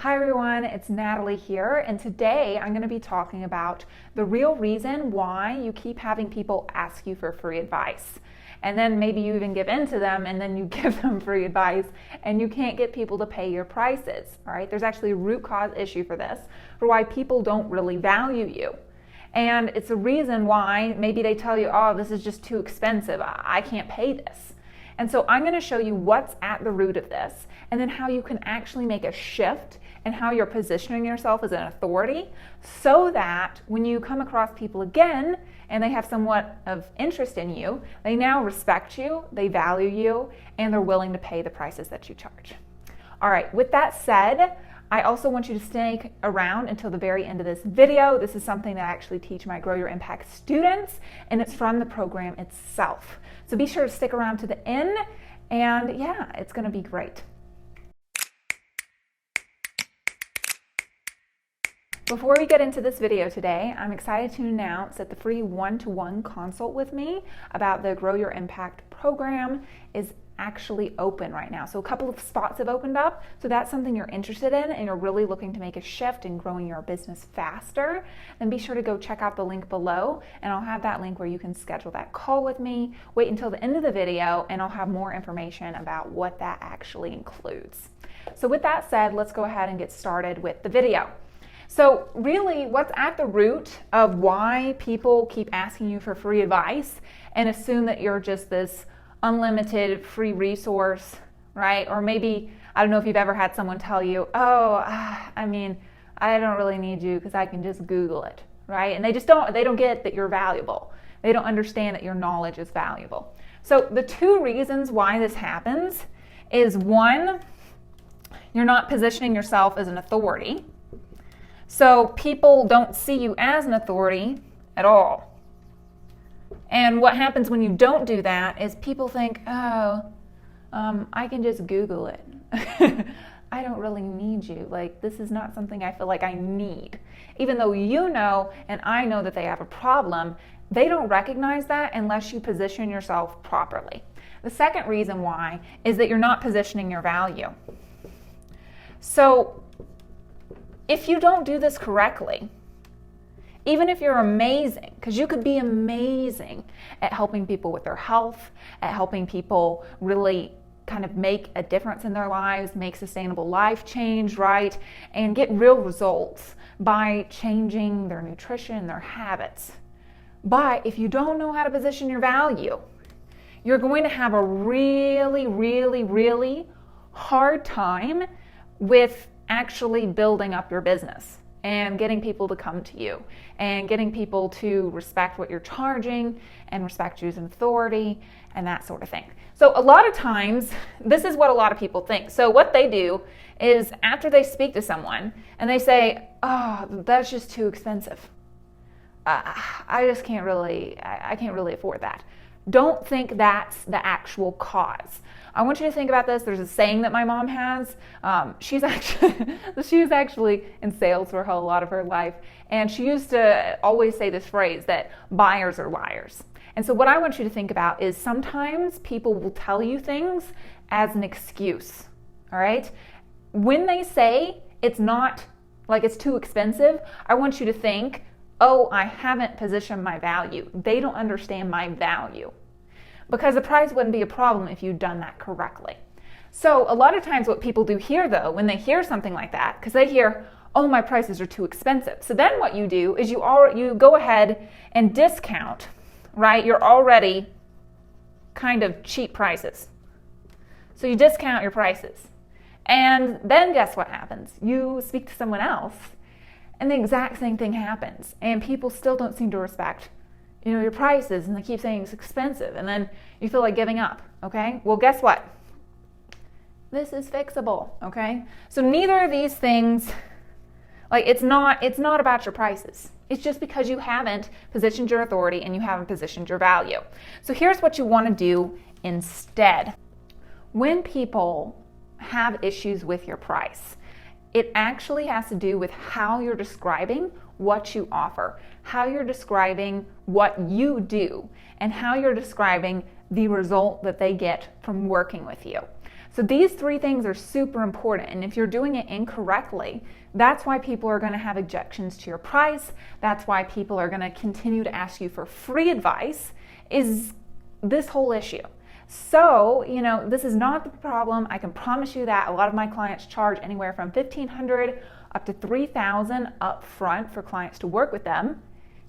Hi everyone, it's Natalie here, and today I'm going to be talking about the real reason why you keep having people ask you for free advice. And then maybe you even give in to them and then you give them free advice and you can't get people to pay your prices. All right, there's actually a root cause issue for this, for why people don't really value you. And it's a reason why maybe they tell you, oh, this is just too expensive, I can't pay this. And so I'm going to show you what's at the root of this and then how you can actually make a shift and how you're positioning yourself as an authority so that when you come across people again and they have somewhat of interest in you, they now respect you, they value you, and they're willing to pay the prices that you charge. All right, with that said, I also want you to stick around until the very end of this video. This is something that I actually teach my Grow Your Impact students, and it's from the program itself. So be sure to stick around to the end, and yeah, it's going to be great. Before we get into this video today, I'm excited to announce that the free one-to-one consult with me about the Grow Your Impact program is actually open right now. So a couple of spots have opened up. So that's something you're interested in and you're really looking to make a shift in growing your business faster, then be sure to go check out the link below, and I'll have that link where you can schedule that call with me. Wait until the end of the video and I'll have more information about what that actually includes. So with that said, let's go ahead and get started with the video. So really, what's at the root of why people keep asking you for free advice and assume that you're just this unlimited free resource, right? Or maybe, I don't know if you've ever had someone tell you, oh, I don't really need you because I can just Google it, right? And they don't get that you're valuable. They don't understand that your knowledge is valuable. So the two reasons why this happens is, one, you're not positioning yourself as an authority. So people don't see you as an authority at all. And what happens when you don't do that is people think, I can just Google it. I don't really need you. Like, this is not something I feel like I need. Even though you know and I know that they have a problem, they don't recognize that unless you position yourself properly. The second reason why is that you're not positioning your value. So if you don't do this correctly, even if you're amazing, because you could be amazing at helping people with their health, at helping people really kind of make a difference in their lives, make sustainable life change, right? And get real results by changing their nutrition, their habits. But if you don't know how to position your value, you're going to have a really, really, really hard time with actually building up your business and getting people to come to you and getting people to respect what you're charging and respect you as an authority and that sort of thing. So a lot of times, this is what a lot of people think. So what they do is after they speak to someone and they say, oh, that's just too expensive. I can't really afford that. Don't think that's the actual cause. I want you to think about this. There's a saying that my mom has. She was actually in sales for a lot of her life, and she used to always say this phrase that buyers are liars. And so what I want you to think about is sometimes people will tell you things as an excuse, all right? When they say it's not, like it's too expensive, I want you to think, oh, I haven't positioned my value. They don't understand my value. Because the price wouldn't be a problem if you'd done that correctly. So a lot of times what people do here though, when they hear something like that, because they hear, oh, my prices are too expensive. So then what you do is you go ahead and discount, right? You're already kind of cheap prices. So you discount your prices. And then guess what happens? You speak to someone else and the exact same thing happens. And people still don't seem to respect your prices, and they keep saying it's expensive, and then you feel like giving up, okay? Well, guess what? This is fixable, okay? So neither of these things, like it's not about your prices. It's just because you haven't positioned your authority and you haven't positioned your value. So here's what you want to do instead. When people have issues with your price, it actually has to do with how you're describing what you offer, how you're describing what you do, and how you're describing the result that they get from working with you. So these three things are super important. And if you're doing it incorrectly, that's why people are going to have objections to your price. That's why people are going to continue to ask you for free advice, is this whole issue. So, this is not the problem. I can promise you that. A lot of my clients charge anywhere from $1,500 up to $3,000 up front for clients to work with them.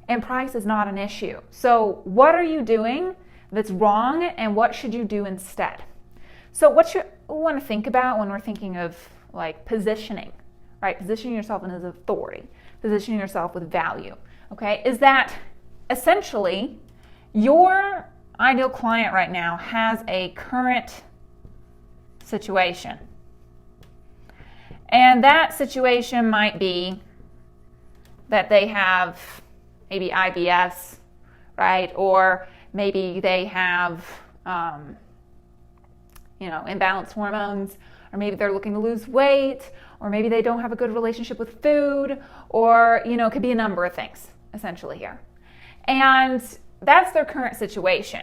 And price is not an issue. So what are you doing that's wrong, and what should you do instead? So what you want to think about when we're thinking of like positioning, right? Positioning yourself as authority, positioning yourself with value, okay? Is that essentially your ideal client right now has a current situation. And that situation might be that they have maybe IBS, right? Or maybe they have, imbalanced hormones, or maybe they're looking to lose weight, or maybe they don't have a good relationship with food, or, it could be a number of things, essentially here. And that's their current situation.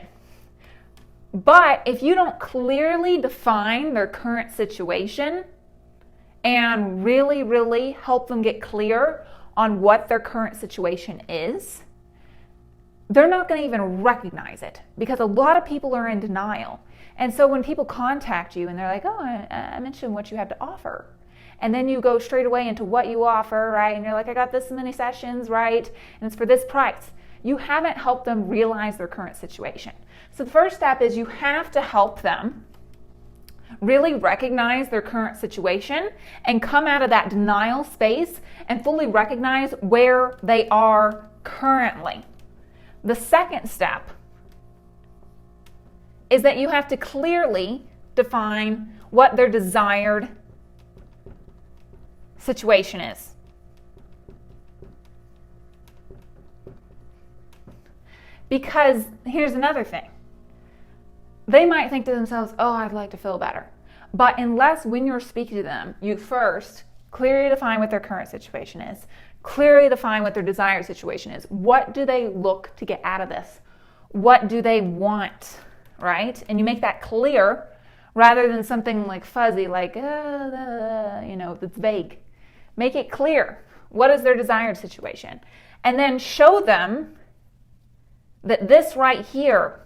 But if you don't clearly define their current situation and really, really help them get clear on what their current situation is, they're not going to even recognize it, because a lot of people are in denial. And so when people contact you and they're like, oh, I mentioned what you have to offer, and then you go straight away into what you offer, right? And you're like, I got this many sessions, right? And it's for this price. You haven't helped them realize their current situation. So the first step is you have to help them really recognize their current situation and come out of that denial space and fully recognize where they are currently. The second step is that you have to clearly define what their desired situation is. Because here's another thing. They might think to themselves, oh, I'd like to feel better. But unless when you're speaking to them, you first clearly define what their current situation is, clearly define what their desired situation is. What do they look to get out of this? What do they want, right? And you make that clear rather than something like fuzzy, like, that's vague. Make it clear. What is their desired situation? And then show them that this right here,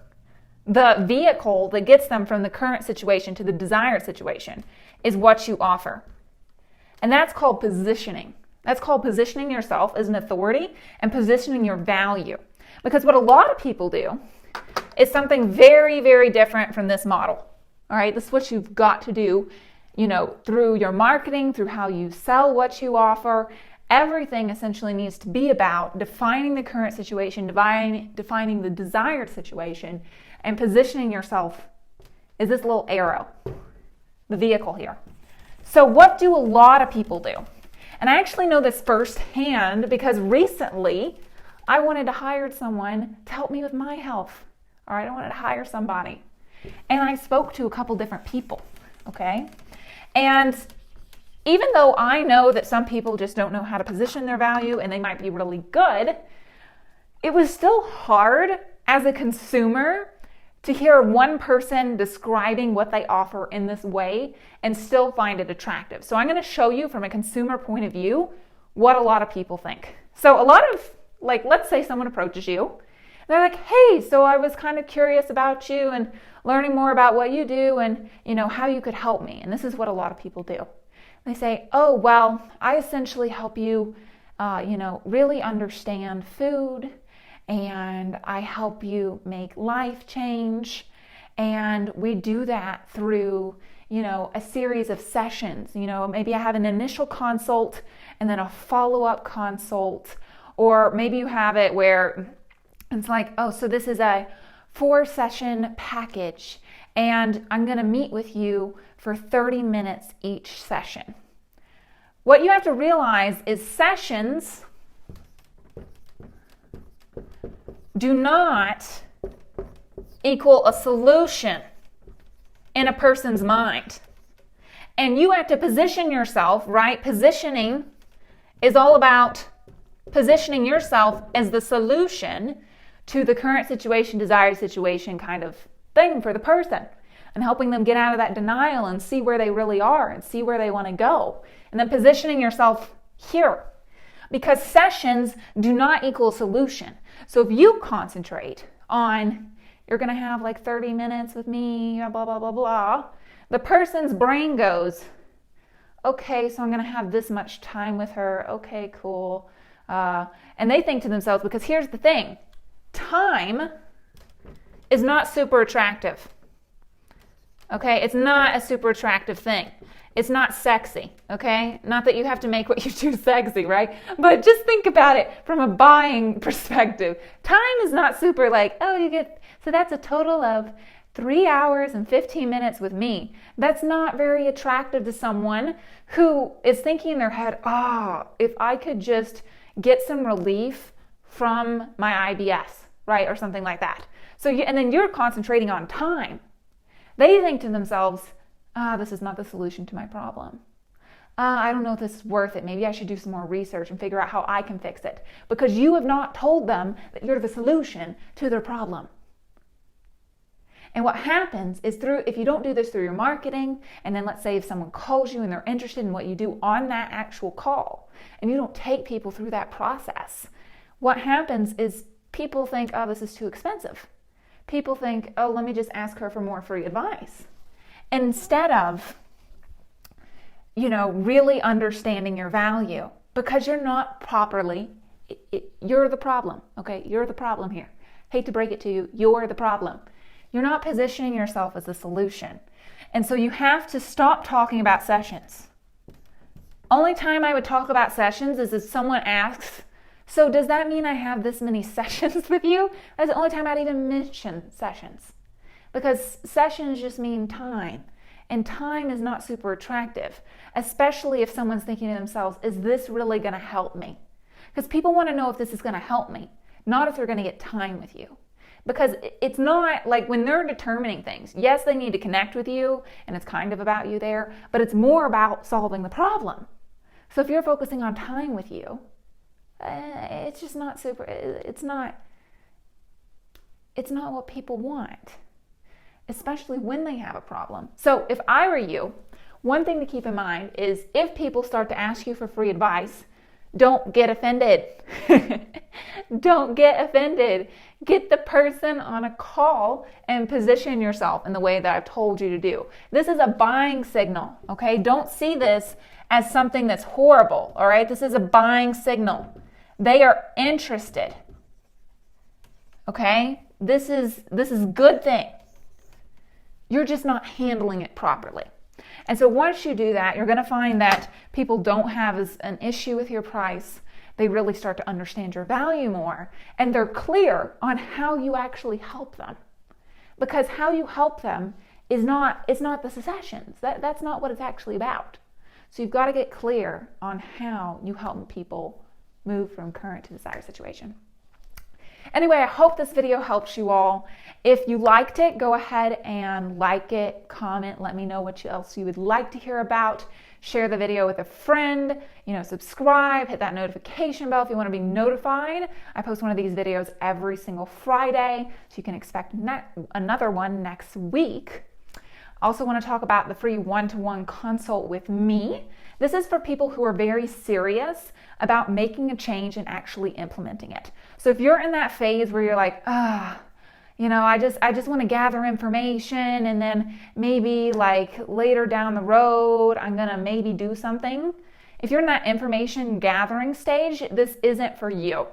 the vehicle that gets them from the current situation to the desired situation, is what you offer. And that's called positioning. That's called positioning yourself as an authority and positioning your value. Because what a lot of people do is something very, very different from this model. All right, this is what you've got to do, through your marketing, through how you sell what you offer. Everything essentially needs to be about defining the current situation, defining the desired situation, and positioning yourself as this little arrow, the vehicle here. So what do a lot of people do? And I actually know this firsthand because recently I wanted to hire someone to help me with my health. All right, I wanted to hire somebody. And I spoke to a couple different people, okay? And even though I know that some people just don't know how to position their value and they might be really good, it was still hard as a consumer to hear one person describing what they offer in this way and still find it attractive. So I'm going to show you from a consumer point of view what a lot of people think. So a lot of, let's say someone approaches you. They're like, hey, so I was kind of curious about you and learning more about what you do and, how you could help me. And this is what a lot of people do. They say, oh, well, I essentially help you, really understand food, and I help you make life change. And we do that through, a series of sessions. Maybe I have an initial consult and then a follow-up consult, or maybe you have it where it's like, oh, so this is a 4-session package, and I'm going to meet with you for 30 minutes each session. What you have to realize is sessions do not equal a solution in a person's mind. And you have to position yourself, right? Positioning is all about positioning yourself as the solution to the current situation, desired situation kind of thing for the person. and helping them get out of that denial and see where they really are and see where they want to go. And then positioning yourself here. Because sessions do not equal solution. So if you concentrate on, you're going to have like 30 minutes with me, blah, blah, blah, blah, the person's brain goes, okay, so I'm going to have this much time with her. Okay, cool. And they think to themselves, because here's the thing, time is not super attractive. Okay, it's not a super attractive thing. It's not sexy, okay? Not that you have to make what you do sexy, right? But just think about it from a buying perspective. Time is not super like, oh, you get, so that's a total of 3 hours and 15 minutes with me. That's not very attractive to someone who is thinking in their head, if I could just get some relief from my IBS, right? Or something like that. So, and then you're concentrating on time. They think to themselves, this is not the solution to my problem. I don't know if this is worth it. Maybe I should do some more research and figure out how I can fix it. Because you have not told them that you're the solution to their problem. And what happens is if you don't do this through your marketing, and then let's say if someone calls you and they're interested in what you do on that actual call, and you don't take people through that process, what happens is people think, this is too expensive. People think, let me just ask her for more free advice. Instead of, really understanding your value, because you're not properly, you're the problem, okay? You're the problem here. Hate to break it to you, you're the problem. You're not positioning yourself as the solution. And so you have to stop talking about sessions. Only time I would talk about sessions is if someone asks, so does that mean I have this many sessions with you? That's the only time I'd even mention sessions. Because sessions just mean time. And time is not super attractive, especially if someone's thinking to themselves, is this really going to help me? Because people want to know if this is going to help me, not if they're going to get time with you. Because it's not like when they're determining things, yes, they need to connect with you, and it's kind of about you there, but it's more about solving the problem. So if you're focusing on time with you, it's just not super, it's not what people want, especially when they have a problem. So if I were you, one thing to keep in mind is if people start to ask you for free advice, don't get offended. Don't get offended. Get the person on a call and position yourself in the way that I've told you to do. This is a buying signal, okay? Don't see this as something that's horrible, all right? This is a buying signal. They are interested, okay? This is a good thing. You're just not handling it properly. And so once you do that, you're going to find that people don't have an issue with your price. They really start to understand your value more, and they're clear on how you actually help them. Because how you help them is not the sessions. That's not what it's actually about. So you've got to get clear on how you help people move from current to desired situation. Anyway, I hope this video helps you all. If you liked it, go ahead and like it, comment, let me know what else you would like to hear about. Share the video with a friend, subscribe, hit that notification bell if you want to be notified. I post one of these videos every single Friday, so you can expect another one next week. Also want to talk about the free one-to-one consult with me. This is for people who are very serious about making a change and actually implementing it. So if you're in that phase where you're like, I just want to gather information, and then maybe like later down the road, I'm going to maybe do something. If you're in that information gathering stage, this isn't for you.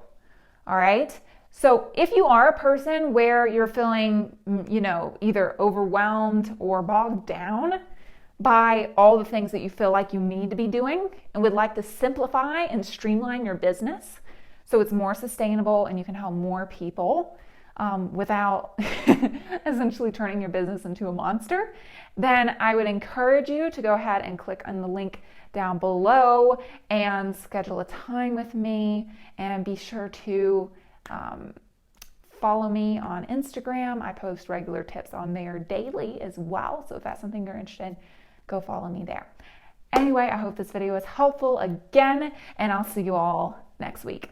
All right. So if you are a person where you're feeling, either overwhelmed or bogged down by all the things that you feel like you need to be doing and would like to simplify and streamline your business so it's more sustainable and you can help more people without essentially turning your business into a monster, then I would encourage you to go ahead and click on the link down below and schedule a time with me, and be sure to follow me on Instagram. I post regular tips on there daily as well. So if that's something you're interested in, go follow me there. Anyway, I hope this video was helpful again, and I'll see you all next week.